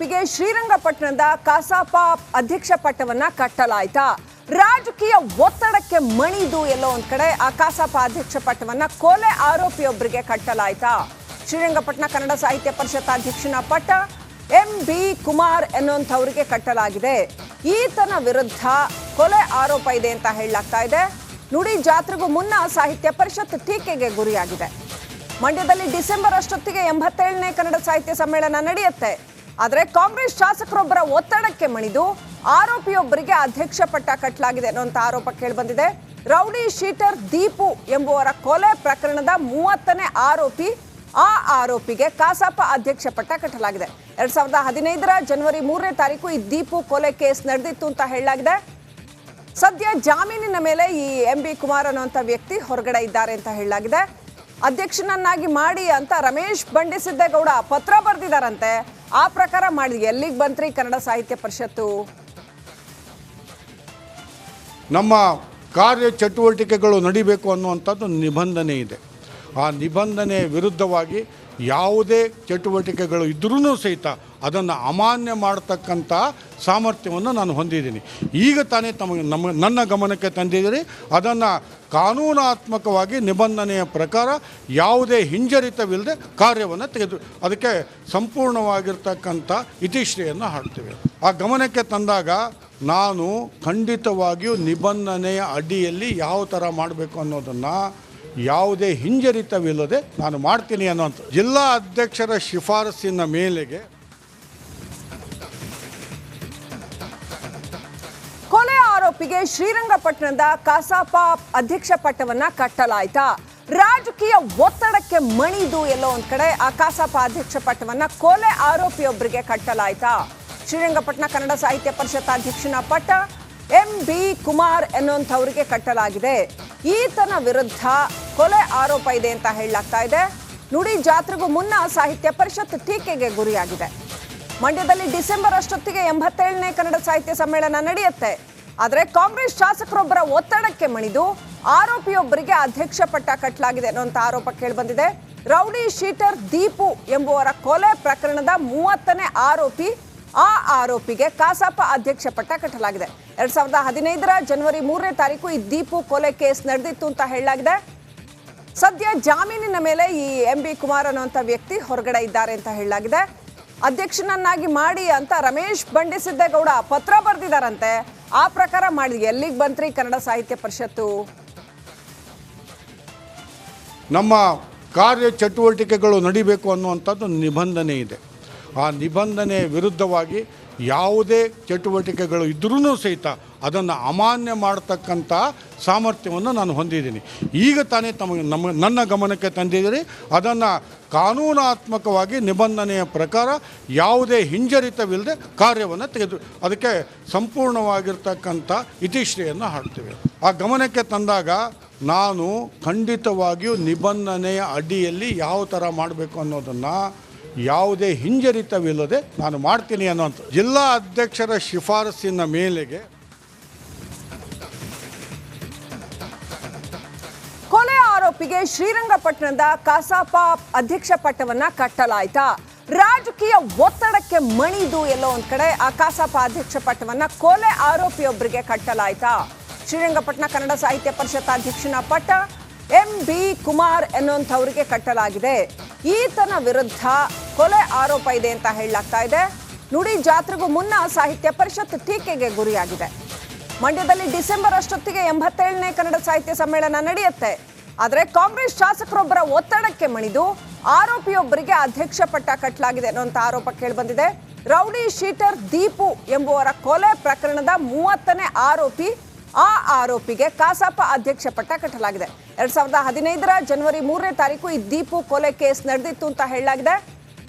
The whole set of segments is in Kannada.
ಆರೋಪಿಗೆ ಶ್ರೀರಂಗಪಟ್ಟಣದ ಕಸಾಪ ಅಧ್ಯಕ್ಷ ಪಟ್ಟವನ್ನ ಕಟ್ಟಲಾಯಿತಾ? ರಾಜಕೀಯ ಒತ್ತಡಕ್ಕೆ ಮಣಿದು ಎಲ್ಲೋ ಒಂದ್ ಕಡೆ ಆ ಕಸಾಪ ಅಧ್ಯಕ್ಷ ಪಟ್ಟವನ್ನ ಕೊಲೆ ಆರೋಪಿಯೊಬ್ಬರಿಗೆ ಕಟ್ಟಲಾಯಿತಾ? ಶ್ರೀರಂಗಪಟ್ಟಣ ಕನ್ನಡ ಸಾಹಿತ್ಯ ಪರಿಷತ್ ಅಧ್ಯಕ್ಷನ ಪಟ್ಟ MB ಕುಮಾರ್ ಎನ್ನುವಂಥವರಿಗೆ ಕಟ್ಟಲಾಗಿದೆ. ಈತನ ವಿರುದ್ಧ ಕೊಲೆ ಆರೋಪ ಇದೆ ಅಂತ ಹೇಳಲಾಗ್ತಾ ಇದೆ. ನುಡಿ ಜಾತ್ರೆಗೂ ಮುನ್ನ ಸಾಹಿತ್ಯ ಪರಿಷತ್ ಟೀಕೆಗೆ ಗುರಿಯಾಗಿದೆ. ಮಂಡ್ಯದಲ್ಲಿ ಡಿಸೆಂಬರ್ ಅಷ್ಟೊತ್ತಿಗೆ 87ನೇ ಕನ್ನಡ ಸಾಹಿತ್ಯ ಸಮ್ಮೇಳನ ನಡೆಯುತ್ತೆ. ಆದರೆ ಕಾಂಗ್ರೆಸ್ ಶಾಸಕರೊಬ್ಬರ ಒತ್ತಡಕ್ಕೆ ಮಣಿದು ಆರೋಪಿಯೊಬ್ಬರಿಗೆ ಅಧ್ಯಕ್ಷ ಪಟ್ಟ ಕಟ್ಟಲಾಗಿದೆ ಅನ್ನುವಂಥ ಆರೋಪ ಕೇಳಿಬಂದಿದೆ. ರೌಡಿ ಶೀಟರ್ ದೀಪು ಎಂಬುವರ ಕೊಲೆ ಪ್ರಕರಣದ 30ನೇ ಆರೋಪಿ. ಆ ಆರೋಪಿಗೆ ಕಸಾಪ ಅಧ್ಯಕ್ಷ ಪಟ್ಟ ಕಟ್ಟಲಾಗಿದೆ. 2015ರ ಜನವರಿ 3ನೇ ತಾರೀಕು ಈ ದೀಪು ಕೊಲೆ ಕೇಸ್ ನಡೆದಿತ್ತು ಅಂತ ಹೇಳಲಾಗಿದೆ. ಸದ್ಯ ಜಾಮೀನಿನ ಮೇಲೆ ಈ MB ಕುಮಾರ್ ಅನ್ನುವಂಥ ವ್ಯಕ್ತಿ ಹೊರಗಡೆ ಇದ್ದಾರೆ ಅಂತ ಹೇಳಲಾಗಿದೆ. ಅಧ್ಯಕ್ಷನನ್ನಾಗಿ ಮಾಡಿ ಅಂತ ರಮೇಶ್ ಬಂಡಿಸಿದ್ದೇಗೌಡ ಪತ್ರ ಬರೆದಿದ್ದಾರಂತೆ. ಆ ಪ್ರಕಾರ ಮಾಡಿ ಎಲ್ಲಿಗೆ ಬಂತ್ರಿ ಕನ್ನಡ ಸಾಹಿತ್ಯ ಪರಿಷತ್ತು? ನಮ್ಮ ಕಾರ್ಯ ಚಟುವಟಿಕೆಗಳು ನಡಿಬೇಕು ಅನ್ನುವಂಥದ್ದು ನಿಬಂಧನೆ ಇದೆ. ಆ ನಿಬಂಧನೆ ವಿರುದ್ಧವಾಗಿ ಯಾವುದೇ ಚಟುವಟಿಕೆಗಳು ಇದ್ರೂ ಸಹಿತ ಅದನ್ನು ಅಮಾನ್ಯ ಮಾಡತಕ್ಕಂಥ ಸಾಮರ್ಥ್ಯವನ್ನು ನಾನು ಹೊಂದಿದ್ದೀನಿ. ಈಗ ತಾನೇ ನನ್ನ ಗಮನಕ್ಕೆ ತಂದಿದ್ದೀರಿ. ಅದನ್ನು ಕಾನೂನಾತ್ಮಕವಾಗಿ ನಿಬಂಧನೆಯ ಪ್ರಕಾರ ಯಾವುದೇ ಹಿಂಜರಿತವಿಲ್ಲದೆ ಕಾರ್ಯವನ್ನು ಅದಕ್ಕೆ ಸಂಪೂರ್ಣವಾಗಿರ್ತಕ್ಕಂಥ ಇತಿಶ್ರೀಯನ್ನು ಹಾಡ್ತೇವೆ. ಆ ಗಮನಕ್ಕೆ ತಂದಾಗ ನಾನು ಖಂಡಿತವಾಗಿಯೂ ನಿಬಂಧನೆಯ ಅಡಿಯಲ್ಲಿ ಯಾವ ಥರ ಮಾಡಬೇಕು ಅನ್ನೋದನ್ನು ಯಾವುದೇ ಹಿಂಜರಿತವಿಲ್ಲದೆ ನಾನು ಮಾಡ್ತೀನಿ ಅನ್ನೋಂಥ ಜಿಲ್ಲಾ ಅಧ್ಯಕ್ಷರ ಶಿಫಾರಸ್ಸಿನ ಮೇಲೆಗೆ ಕೊಲೆ ಆರೋಪಿಗೆ ಶ್ರೀರಂಗಪಟ್ಟಣದ ಕಸಾಪ ಅಧ್ಯಕ್ಷ ಪಟ್ಟವನ್ನ ಕಟ್ಟಲಾಯಿತಾ? ರಾಜಕೀಯ ಒತ್ತಡಕ್ಕೆ ಮಣಿದು ಎಲ್ಲೋ ಒಂದ್ ಕಡೆ ಆ ಕಸಾಪ ಅಧ್ಯಕ್ಷ ಪಟ್ಟವನ್ನ ಕೊಲೆ ಆರೋಪಿಯೊಬ್ಬರಿಗೆ ಕಟ್ಟಲಾಯಿತಾ? ಶ್ರೀರಂಗಪಟ್ಟಣ ಕನ್ನಡ ಸಾಹಿತ್ಯ ಪರಿಷತ್ ಅಧ್ಯಕ್ಷನ ಪಟ್ಟ MB ಕುಮಾರ್ ಎನ್ನುವಂಥವರಿಗೆ ಕಟ್ಟಲಾಗಿದೆ. ಈತನ ವಿರುದ್ಧ ಕೊಲೆ ಆರೋಪ ಇದೆ ಅಂತ ಹೇಳಲಾಗ್ತಾ ಇದೆ. ನುಡಿ ಜಾತ್ರೆಗೂ ಮುನ್ನ ಸಾಹಿತ್ಯ ಪರಿಷತ್ ಟೀಕೆಗೆ ಗುರಿಯಾಗಿದೆ. ಮಂಡ್ಯದಲ್ಲಿ ಡಿಸೆಂಬರ್ ಅಷ್ಟೊತ್ತಿಗೆ 87ನೇ ಕನ್ನಡ ಸಾಹಿತ್ಯ ಸಮ್ಮೇಳನ ನಡೆಯುತ್ತೆ. ಆದರೆ ಕಾಂಗ್ರೆಸ್ ಶಾಸಕರೊಬ್ಬರ ಒತ್ತಡಕ್ಕೆ ಮಣಿದು ಆರೋಪಿಯೊಬ್ಬರಿಗೆ ಅಧ್ಯಕ್ಷ ಪಟ್ಟ ಕಟ್ಟಲಾಗಿದೆ ಅನ್ನುವಂಥ ಆರೋಪ ಕೇಳಿಬಂದಿದೆ. ರೌಡಿ ಶೀಟರ್ ದೀಪು ಎಂಬುವರ ಕೊಲೆ ಪ್ರಕರಣದ 30ನೇ ಆರೋಪಿ. ಆ ಆರೋಪಿಗೆ ಕಸಾಪ ಅಧ್ಯಕ್ಷ ಪಟ್ಟ ಕಟ್ಟಲಾಗಿದೆ. 2015ರ ಜನವರಿ 3ನೇ ತಾರೀಕು ಈ ದೀಪು ಕೊಲೆ ಕೇಸ್ ನಡೆದಿತ್ತು ಅಂತ ಹೇಳಲಾಗಿದೆ. ಸದ್ಯ ಜಾಮೀನಿನ ಮೇಲೆ ಈ MB ಕುಮಾರ್ ಅನ್ನುವಂಥ ವ್ಯಕ್ತಿ ಹೊರಗಡೆ ಇದ್ದಾರೆ ಅಂತ ಹೇಳಲಾಗಿದೆ. ಅಧ್ಯಕ್ಷನನ್ನಾಗಿ ಮಾಡಿ ಅಂತ ರಮೇಶ್ ಬಂಡಿಸಿದ್ದೇಗೌಡ ಪತ್ರ ಬರೆದಿದ್ದಾರಂತೆ. ಆ ಪ್ರಕಾರ ಮಾಡಿ ಎಲ್ಲಿಗೆ ಬಂತ್ರಿ ಕನ್ನಡ ಸಾಹಿತ್ಯ ಪರಿಷತ್ತು? ನಮ್ಮ ಕಾರ್ಯ ಚಟುವಟಿಕೆಗಳು ನಡಿಬೇಕು ಅನ್ನುವಂಥದ್ದು ನಿಬಂಧನೆ ಇದೆ. ಆ ನಿಬಂಧನೆ ವಿರುದ್ಧವಾಗಿ ಯಾವುದೇ ಚಟುವಟಿಕೆಗಳು ಇದ್ರೂ ಸಹಿತ ಅದನ್ನು ಅಮಾನ್ಯ ಮಾಡತಕ್ಕಂಥ ಸಾಮರ್ಥ್ಯವನ್ನು ನಾನು ಹೊಂದಿದ್ದೀನಿ. ಈಗ ತಾನೇ ನನ್ನ ಗಮನಕ್ಕೆ ತಂದಿದ್ದೀರಿ. ಅದನ್ನು ಕಾನೂನಾತ್ಮಕವಾಗಿ ನಿಬಂಧನೆಯ ಪ್ರಕಾರ ಯಾವುದೇ ಹಿಂಜರಿತವಿಲ್ಲದೆ ಕಾರ್ಯವನ್ನು ಅದಕ್ಕೆ ಸಂಪೂರ್ಣವಾಗಿರ್ತಕ್ಕಂಥ ಇತಿಶ್ರೀಯನ್ನು ಹಾಡ್ತೇವೆ. ಆ ಗಮನಕ್ಕೆ ತಂದಾಗ ನಾನು ಖಂಡಿತವಾಗಿಯೂ ನಿಬಂಧನೆಯ ಅಡಿಯಲ್ಲಿ ಯಾವ ಥರ ಮಾಡಬೇಕು ಅನ್ನೋದನ್ನು ಯಾವುದೇ ಹಿಂಜರಿತವಿಲ್ಲದೆ ನಾನು ಮಾಡ್ತೀನಿ ಅನ್ನೋಂಥ ಜಿಲ್ಲಾ ಅಧ್ಯಕ್ಷರ ಶಿಫಾರಸ್ಸಿನ ಮೇಲೆಗೆ ಕೊಲೆ ಆರೋಪಿಗೆ ಶ್ರೀರಂಗಪಟ್ಟಣದ ಕಸಾಪ ಅಧ್ಯಕ್ಷ ಪಟ್ಟವನ್ನ ಕಟ್ಟಲಾಯಿತಾ? ರಾಜಕೀಯ ಒತ್ತಡಕ್ಕೆ ಮಣಿದು ಎಲ್ಲೋ ಒಂದ್ ಕಡೆ ಆ ಕಸಾಪ ಅಧ್ಯಕ್ಷ ಪಟ್ಟವನ್ನ ಕೊಲೆ ಆರೋಪಿಯೊಬ್ಬರಿಗೆ ಕಟ್ಟಲಾಯಿತಾ? ಶ್ರೀರಂಗಪಟ್ಟಣ ಕನ್ನಡ ಸಾಹಿತ್ಯ ಪರಿಷತ್ ಅಧ್ಯಕ್ಷನ ಪಟ್ಟ MB ಕುಮಾರ್ ಎನ್ನುವಂಥವರಿಗೆ ಕಟ್ಟಲಾಗಿದೆ. ಈತನ ವಿರುದ್ಧ ಕೊಲೆ ಆರೋಪ ಇದೆ ಅಂತ ಹೇಳಲಾಗ್ತಾ ಇದೆ. ನುಡಿ ಜಾತ್ರೆಗೂ ಮುನ್ನ ಸಾಹಿತ್ಯ ಪರಿಷತ್ ಟೀಕೆಗೆ ಗುರಿಯಾಗಿದೆ. ಮಂಡ್ಯದಲ್ಲಿ ಡಿಸೆಂಬರ್ ಅಷ್ಟೊತ್ತಿಗೆ 87ನೇ ಕನ್ನಡ ಸಾಹಿತ್ಯ ಸಮ್ಮೇಳನ ನಡೆಯುತ್ತೆ. ಆದರೆ ಕಾಂಗ್ರೆಸ್ ಶಾಸಕರೊಬ್ಬರ ಒತ್ತಡಕ್ಕೆ ಮಣಿದು ಆರೋಪಿಯೊಬ್ಬರಿಗೆ ಅಧ್ಯಕ್ಷ ಪಟ್ಟ ಕಟ್ಟಲಾಗಿದೆ ಅನ್ನುವಂಥ ಆರೋಪ ಕೇಳಿಬಂದಿದೆ. ರೌಡಿ ಶೀಟರ್ ದೀಪು ಎಂಬುವರ ಕೊಲೆ ಪ್ರಕರಣದ 30ನೇ ಆರೋಪಿ. ಆ ಆರೋಪಿಗೆ ಕಸಾಪ ಅಧ್ಯಕ್ಷ ಪಟ್ಟ ಕಟ್ಟಲಾಗಿದೆ. 2015ರ ಜನವರಿ 3ನೇ ತಾರೀಕು ಈ ದೀಪು ಕೊಲೆ ಕೇಸ್ ನಡೆದಿತ್ತು ಅಂತ ಹೇಳಲಾಗಿದೆ.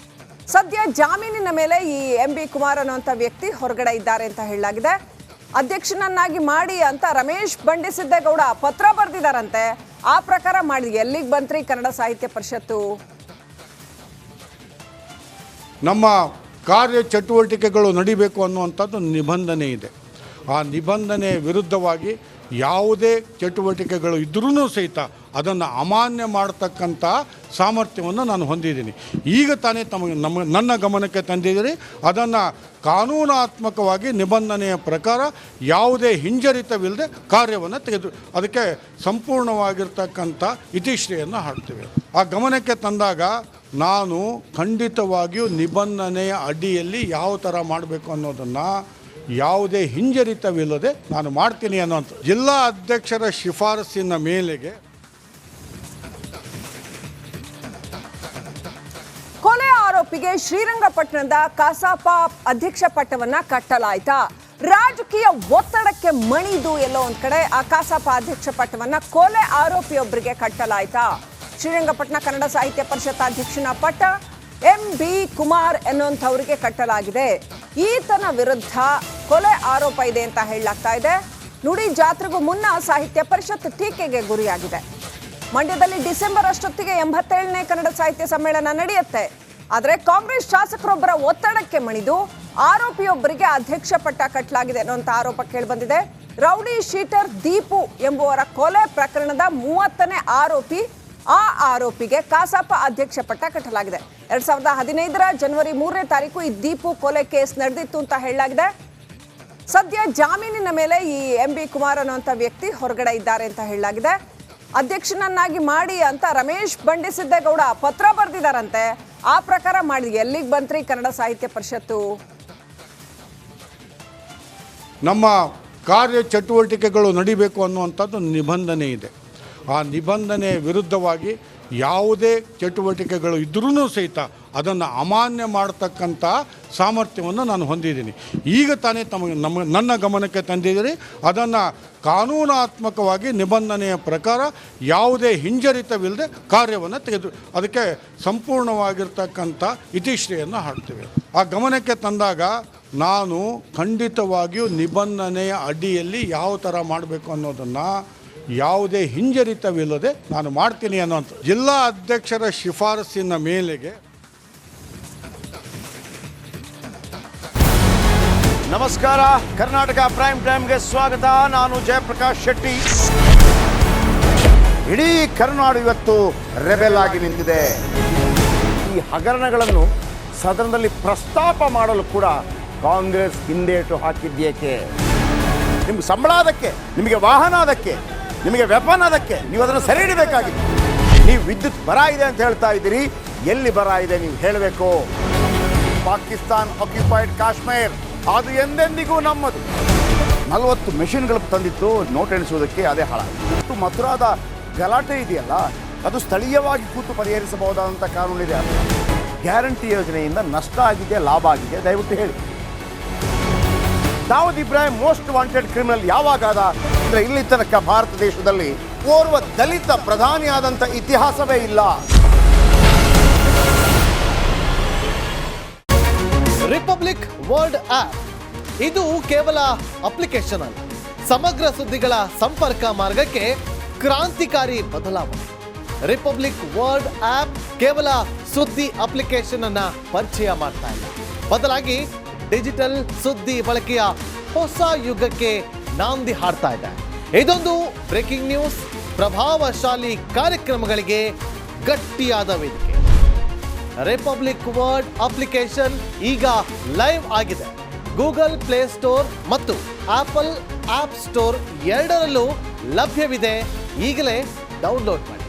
ಸದ್ಯ ಜಾಮೀನಿನ ಮೇಲೆ ಈ MB ಕುಮಾರ್ ಅನ್ನುವಂಥ ವ್ಯಕ್ತಿ ಹೊರಗಡೆ ಇದ್ದಾರೆ ಅಂತ ಹೇಳಲಾಗಿದೆ. ಅಧ್ಯಕ್ಷನನ್ನಾಗಿ ಮಾಡಿ ಅಂತ ರಮೇಶ್ ಬಂಡಿಸಿದ್ದೇಗೌಡ ಪತ್ರ ಬರೆದಿದ್ದಾರಂತೆ. ಆ ಪ್ರಕಾರ ಮಾಡಿ ಎಲ್ಲಿಗೆ ಬಂತ್ರಿ ಕನ್ನಡ ಸಾಹಿತ್ಯ ಪರಿಷತ್ತು? ನಮ್ಮ ಕಾರ್ಯ ಚಟುವಟಿಕೆಗಳು ನಡಿಬೇಕು ಅನ್ನುವಂಥದ್ದು ನಿಬಂಧನೆ ಇದೆ. ಆ ನಿಬಂಧನೆ ವಿರುದ್ಧವಾಗಿ ಯಾವುದೇ ಚಟುವಟಿಕೆಗಳು ಇದ್ರೂ ಸಹಿತ ಅದನ್ನು ಅಮಾನ್ಯ ಮಾಡತಕ್ಕಂಥ ಸಾಮರ್ಥ್ಯವನ್ನು ನಾನು ಹೊಂದಿದ್ದೀನಿ. ಈಗ ತಾನೇ ನನ್ನ ಗಮನಕ್ಕೆ ತಂದಿದ್ದೀರಿ. ಅದನ್ನು ಕಾನೂನಾತ್ಮಕವಾಗಿ ನಿಬಂಧನೆಯ ಪ್ರಕಾರ ಯಾವುದೇ ಹಿಂಜರಿತವಿಲ್ಲದೆ ಕಾರ್ಯವನ್ನು ಅದಕ್ಕೆ ಸಂಪೂರ್ಣವಾಗಿರ್ತಕ್ಕಂಥ ಇತಿಶ್ರೀಯನ್ನು ಹಾಡ್ತೇವೆ. ಆ ಗಮನಕ್ಕೆ ತಂದಾಗ ನಾನು ಖಂಡಿತವಾಗಿಯೂ ನಿಬಂಧನೆಯ ಅಡಿಯಲ್ಲಿ ಯಾವ ಥರ ಮಾಡಬೇಕು ಅನ್ನೋದನ್ನು ಯಾವುದೇ ಹಿಂಜರಿತವಿಲ್ಲದೆ ನಾನು ಮಾಡ್ತೀನಿ ಅನ್ನೋಂಥ ಜಿಲ್ಲಾ ಅಧ್ಯಕ್ಷರ ಶಿಫಾರಸ್ಸಿನ ಮೇಲೆಗೆ ಕೊಲೆ ಆರೋಪಿಗೆ ಶ್ರೀರಂಗಪಟ್ಟಣದ ಕಸಾಪ ಅಧ್ಯಕ್ಷ ಪಟ್ಟವನ್ನ ಕಟ್ಟಲಾಯ್ತಾ? ರಾಜಕೀಯ ಒತ್ತಡಕ್ಕೆ ಮಣಿದು ಎಲ್ಲೋ ಒಂದ್ ಕಡೆ ಆ ಕಸಾಪ ಅಧ್ಯಕ್ಷ ಪಟ್ಟವನ್ನ ಕೊಲೆ ಆರೋಪಿಯೊಬ್ಬರಿಗೆ ಕಟ್ಟಲಾಯ್ತಾ? ಶ್ರೀರಂಗಪಟ್ಟಣ ಕನ್ನಡ ಸಾಹಿತ್ಯ ಪರಿಷತ್ ಅಧ್ಯಕ್ಷನ ಪಟ್ಟ MB ಕುಮಾರ್ ಎನ್ನುವಂಥವರಿಗೆ ಕಟ್ಟಲಾಗಿದೆ. ಈತನ ವಿರುದ್ಧ ಕೊಲೆ ಆರೋಪ ಇದೆ ಅಂತ ಹೇಳಲಾಗ್ತಾ ಇದೆ. ನುಡಿ ಜಾತ್ರೆಗೂ ಮುನ್ನ ಸಾಹಿತ್ಯ ಪರಿಷತ್ ಟೀಕೆಗೆ ಗುರಿಯಾಗಿದೆ. ಮಂಡ್ಯದಲ್ಲಿ ಡಿಸೆಂಬರ್ ಅಷ್ಟೊತ್ತಿಗೆ 87ನೇ ಕನ್ನಡ ಸಾಹಿತ್ಯ ಸಮ್ಮೇಳನ ನಡೆಯುತ್ತೆ. ಆದರೆ ಕಾಂಗ್ರೆಸ್ ಶಾಸಕರೊಬ್ಬರ ಒತ್ತಡಕ್ಕೆ ಮಣಿದು ಆರೋಪಿಯೊಬ್ಬರಿಗೆ ಅಧ್ಯಕ್ಷ ಪಟ್ಟ ಕಟ್ಟಲಾಗಿದೆ ಅನ್ನುವಂಥ ಆರೋಪ ಕೇಳಿಬಂದಿದೆ. ರೌಡಿ ಶೀಟರ್ ದೀಪು ಎಂಬುವರ ಕೊಲೆ ಪ್ರಕರಣದ 30ನೇ ಆರೋಪಿ. ಆ ಆರೋಪಿಗೆ ಕಸಾಪ ಅಧ್ಯಕ್ಷ ಪಟ್ಟ ಕಟ್ಟಲಾಗಿದೆ. 2015ರ ಜನವರಿ 3ನೇ ತಾರೀಕು ಈ ದೀಪು ಕೊಲೆ ಕೇಸ್ ನಡೆದಿತ್ತು ಅಂತ ಹೇಳಲಾಗಿದೆ. ಸದ್ಯ ಜಾಮೀನಿನ ಮೇಲೆ ಈ MB ಕುಮಾರ್ ಅನ್ನುವಂಥ ವ್ಯಕ್ತಿ ಹೊರಗಡೆ ಇದ್ದಾರೆ ಅಂತ ಹೇಳಲಾಗಿದೆ. ಅಧ್ಯಕ್ಷನನ್ನಾಗಿ ಮಾಡಿ ಅಂತ ರಮೇಶ್ ಬಂಡಿಸಿದ್ದೇಗೌಡ ಪತ್ರ ಬರೆದಿದ್ದಾರಂತೆ. ಆ ಪ್ರಕಾರ ಮಾಡಿ ಎಲ್ಲಿಗೆ ಬಂತ್ರಿ ಕನ್ನಡ ಸಾಹಿತ್ಯ ಪರಿಷತ್ತು? ನಮ್ಮ ಕಾರ್ಯ ಚಟುವಟಿಕೆಗಳು ನಡಿಬೇಕು ಅನ್ನುವಂಥದ್ದು ನಿಬಂಧನೆ ಇದೆ. ಆ ನಿಬಂಧನೆ ವಿರುದ್ಧವಾಗಿ ಯಾವುದೇ ಚಟುವಟಿಕೆಗಳು ಇದ್ರೂ ಸಹಿತ ಅದನ್ನು ಅಮಾನ್ಯ ಮಾಡತಕ್ಕಂಥ ಸಾಮರ್ಥ್ಯವನ್ನು ನಾನು ಹೊಂದಿದ್ದೀನಿ. ಈಗ ತಾನೇ ನನ್ನ ಗಮನಕ್ಕೆ ತಂದಿದ್ದೀರಿ. ಅದನ್ನು ಕಾನೂನಾತ್ಮಕವಾಗಿ ನಿಬಂಧನೆಯ ಪ್ರಕಾರ ಯಾವುದೇ ಹಿಂಜರಿತವಿಲ್ಲದೆ ಕಾರ್ಯವನ್ನು ಅದಕ್ಕೆ ಸಂಪೂರ್ಣವಾಗಿರ್ತಕ್ಕಂಥ ಇತಿಶ್ರೀಯನ್ನು ಹಾಡ್ತೇವೆ. ಆ ಗಮನಕ್ಕೆ ತಂದಾಗ ನಾನು ಖಂಡಿತವಾಗಿಯೂ ನಿಬಂಧನೆಯ ಅಡಿಯಲ್ಲಿ ಯಾವ ಥರ ಮಾಡಬೇಕು ಅನ್ನೋದನ್ನು ಯಾವುದೇ ಹಿಂಜರಿತವಿಲ್ಲದೆ ನಾನು ಮಾಡ್ತೀನಿ ಅನ್ನೋಂಥ ಜಿಲ್ಲಾ ಅಧ್ಯಕ್ಷರ ಶಿಫಾರಸ್ಸಿನ ಮೇಲೆಗೆ. ನಮಸ್ಕಾರ, ಕರ್ನಾಟಕ ಪ್ರೈಮ್ ಟೈಮ್ಗೆ ಸ್ವಾಗತ. ನಾನು ಜಯಪ್ರಕಾಶ್ ಶೆಟ್ಟಿ. ಇಡೀ ಕರ್ನಾಡು ಇವತ್ತು ರೆಬೆಲ್ ಆಗಿ ನಿಂತಿದೆ. ಈ ಹಗರಣಗಳನ್ನು ಸದನದಲ್ಲಿ ಪ್ರಸ್ತಾಪ ಮಾಡಲು ಕೂಡ ಕಾಂಗ್ರೆಸ್ ಹಿಂದೇಟು ಹಾಕಿದ್ದೇಕೆ? ನಿಮ್ಗೆ ಸಂಬಳ ಅದಕ್ಕೆ, ನಿಮಗೆ ವಾಹನ ಅದಕ್ಕೆ, ನಿಮಗೆ ವೆಪನ್ ಅದಕ್ಕೆ, ನೀವು ಅದನ್ನು ಸೆರೆ ಹಿಡಿಬೇಕಾಗಿತ್ತು. ನೀವು ವಿದ್ಯುತ್ ಬರ ಇದೆ ಅಂತ ಹೇಳ್ತಾ ಇದ್ದೀರಿ. ಎಲ್ಲಿ ಬರ ಇದೆ ನೀವು ಹೇಳಬೇಕು. ಪಾಕಿಸ್ತಾನ್ ಆಕ್ಯುಪೈಡ್ ಕಾಶ್ಮೀರ್ ಅದು ಎಂದೆಂದಿಗೂ ನಮ್ಮದು. 40 ಮೆಷಿನ್ಗಳು ತಂದಿತ್ತು ನೋಟ್ ಎಣಿಸುವುದಕ್ಕೆ, ಅದೇ ಹಾಳಾಯಿತು. ಮಥುರಾದ ಗಲಾಟೆ ಇದೆಯಲ್ಲ, ಅದು ಸ್ಥಳೀಯವಾಗಿ ಕೂತು ಪರಿಹರಿಸಬಹುದಾದಂಥ ಕಾನೂನಿದೆ. ಗ್ಯಾರಂಟಿ ಯೋಜನೆಯಿಂದ ನಷ್ಟ ಆಗಿದೆ, ಲಾಭ ಆಗಿದೆ, ದಯವಿಟ್ಟು ಹೇಳಿ. Dawood Ibrahim most wanted criminal ಯಾವಾಗಾದ ಅಂದರೆ ಇಲ್ಲಿ ತನಕ ಭಾರತ ದೇಶದಲ್ಲಿ ಓರ್ವ ದಲಿತ ಪ್ರಧಾನಿಯಾದಂಥ ಇತಿಹಾಸವೇ ಇಲ್ಲ. ರಿಪಬ್ಲಿಕ್ ವರ್ಲ್ಡ್ ಆಪ್ ಇದು ಕೇವಲ ಅಪ್ಲಿಕೇಶನ್ ಅಲ್ಲ, ಸಮಗ್ರ ಸುದ್ದಿಗಳ ಸಂಪರ್ಕ ಮಾರ್ಗಕ್ಕೆ ಕ್ರಾಂತಿಕಾರಿ ಬದಲಾವಣೆ. ರಿಪಬ್ಲಿಕ್ ವರ್ಲ್ಡ್ ಆಪ್ ಕೇವಲ ಸುದ್ದಿ ಅಪ್ಲಿಕೇಶನ್ ಅನ್ನ ಪರಿಚಯ ಮಾಡ್ತಾ ಇಲ್ಲ, ಬದಲಾಗಿ ಡಿಜಿಟಲ್ ಸುದ್ದಿ ಬಳಕೆಯ ಹೊಸ ಯುಗಕ್ಕೆ ನಾಂದಿ ಹಾಡ್ತಾ ಇದೆ. ಇದೊಂದು ಬ್ರೇಕಿಂಗ್ ನ್ಯೂಸ್, ಪ್ರಭಾವಶಾಲಿ ಕಾರ್ಯಕ್ರಮಗಳಿಗೆ ಗಟ್ಟಿಯಾದ ವೇದಿಕೆ. ರಿಪಬ್ಲಿಕ್ ವರ್ಲ್ಡ್ ಅಪ್ಲಿಕೇಶನ್ ಈಗ ಲೈವ್ ಆಗಿದೆ. ಗೂಗಲ್ ಪ್ಲೇ ಸ್ಟೋರ್ ಮತ್ತು ಆಪಲ್ ಆಪ್ ಸ್ಟೋರ್ ಎರಡರಲ್ಲೂ ಲಭ್ಯವಿದೆ. ಈಗಲೇ ಡೌನ್ಲೋಡ್ ಮಾಡಿ.